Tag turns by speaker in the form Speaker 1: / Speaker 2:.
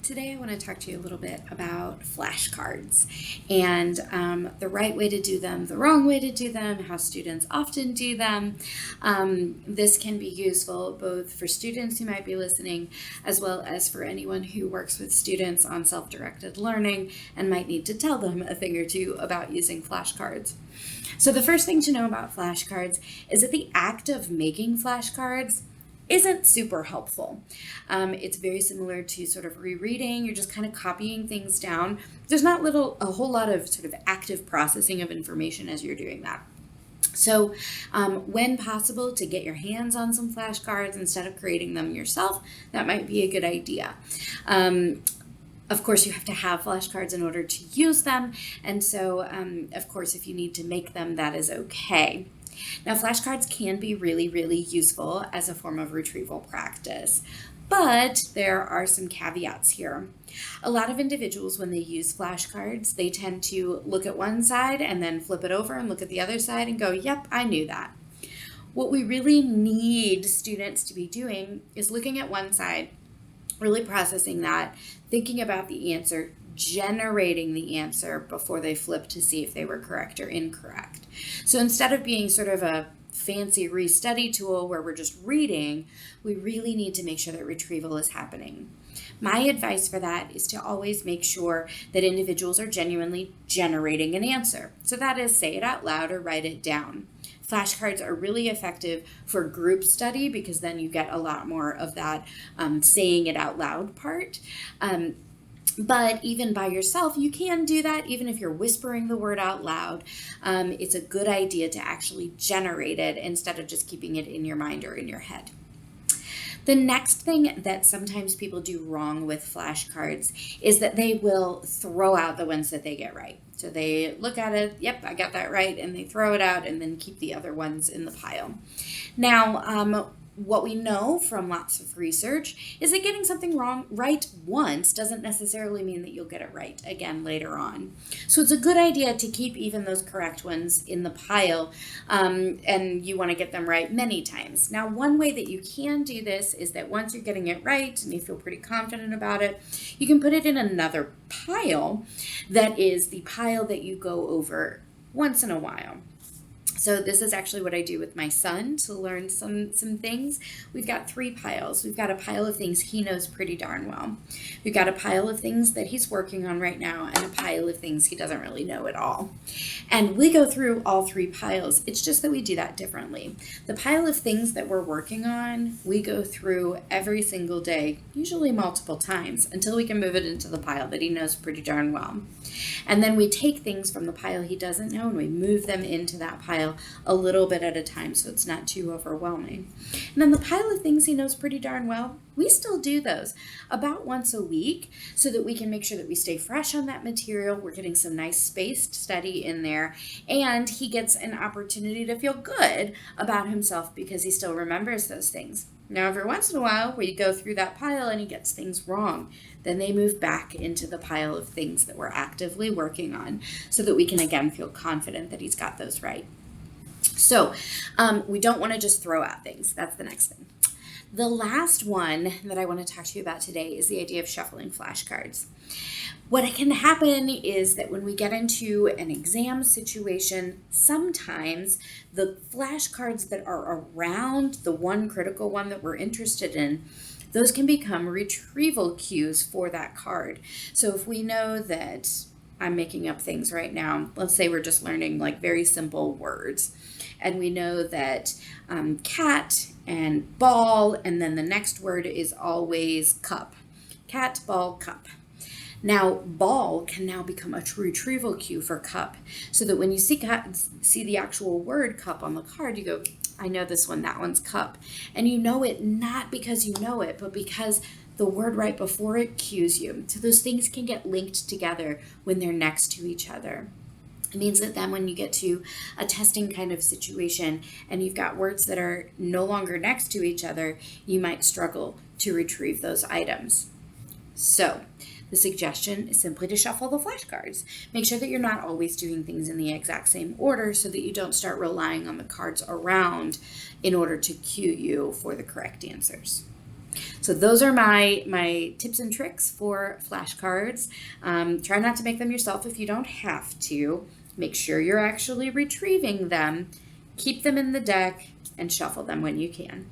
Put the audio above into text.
Speaker 1: Today I want to talk to you a little bit about flashcards and the right way to do them, the wrong way to do them, how students often do them. This can be useful both for students who might be listening as well as for anyone who works with students on self-directed learning and might need to tell them a thing or two about using flashcards. So the first thing to know about flashcards is that the act of making flashcards isn't super helpful. It's very similar to sort of rereading. You're just kind of copying things down. There's not a whole lot of sort of active processing of information as you're doing that. So when possible, to get your hands on some flashcards instead of creating them yourself, that might be a good idea. Of course, you have to have flashcards in order to use them. And so, of course, if you need to make them, that is okay. Now, flashcards can be really, really useful as a form of retrieval practice, but there are some caveats here. A lot of individuals, when they use flashcards, they tend to look at one side and then flip it over and look at the other side and go, yep, I knew that. What we really need students to be doing is looking at one side, really processing that, thinking about the answer, generating the answer before they flip to see if they were correct or incorrect. So instead of being sort of a fancy restudy tool where we're just reading, we really need to make sure that retrieval is happening. My advice for that is to always make sure that individuals are genuinely generating an answer. So that is, say it out loud or write it down. Flashcards are really effective for group study because then you get a lot more of that saying it out loud part. But even by yourself, you can do that even if you're whispering the word out loud. It's a good idea to actually generate it instead of just keeping it in your mind or in your head. The next thing that sometimes people do wrong with flashcards is that they will throw out the ones that they get right. So they look at it, yep, I got that right, and they throw it out and then keep the other ones in the pile. Now, what we know from lots of research is that getting something right once doesn't necessarily mean that you'll get it right again later on. So it's a good idea to keep even those correct ones in the pile, and you want to get them right many times. Now, one way that you can do this is that once you're getting it right and you feel pretty confident about it, you can put it in another pile that is the pile that you go over once in a while. So this is actually what I do with my son to learn some things. We've got 3 piles. We've got a pile of things he knows pretty darn well. We've got a pile of things that he's working on right now and a pile of things he doesn't really know at all. And we go through all 3 piles. It's just that we do that differently. The pile of things that we're working on, we go through every single day, usually multiple times, until we can move it into the pile that he knows pretty darn well. And then we take things from the pile he doesn't know and we move them into that pile a little bit at a time so it's not too overwhelming. And then the pile of things he knows pretty darn well, we still do those about once a week so that we can make sure that we stay fresh on that material. We're getting some nice spaced study in there, and he gets an opportunity to feel good about himself because he still remembers those things. Now, every once in a while, we go through that pile and he gets things wrong. Then they move back into the pile of things that we're actively working on so that we can, again, feel confident that he's got those right. So we don't want to just throw out things. That's the next thing. The last one that I want to talk to you about today is the idea of shuffling flashcards. What can happen is that when we get into an exam situation, sometimes the flashcards that are around the one critical one that we're interested in, those can become retrieval cues for that card. So if we know that, I'm making up things right now, let's say we're just learning like very simple words, and we know that cat and ball, and then the next word is always cup. Cat, ball, cup. Now, ball can now become a retrieval cue for cup, so that when you see the actual word cup on the card, you go, I know this one, that one's cup. And you know it not because you know it, but because the word right before it cues you. So those things can get linked together when they're next to each other. It means that then when you get to a testing kind of situation and you've got words that are no longer next to each other, you might struggle to retrieve those items. So the suggestion is simply to shuffle the flashcards. Make sure that you're not always doing things in the exact same order so that you don't start relying on the cards around in order to cue you for the correct answers. So those are my tips and tricks for flashcards. Try not to make them yourself if you don't have to. Make sure you're actually retrieving them. Keep them in the deck and shuffle them when you can.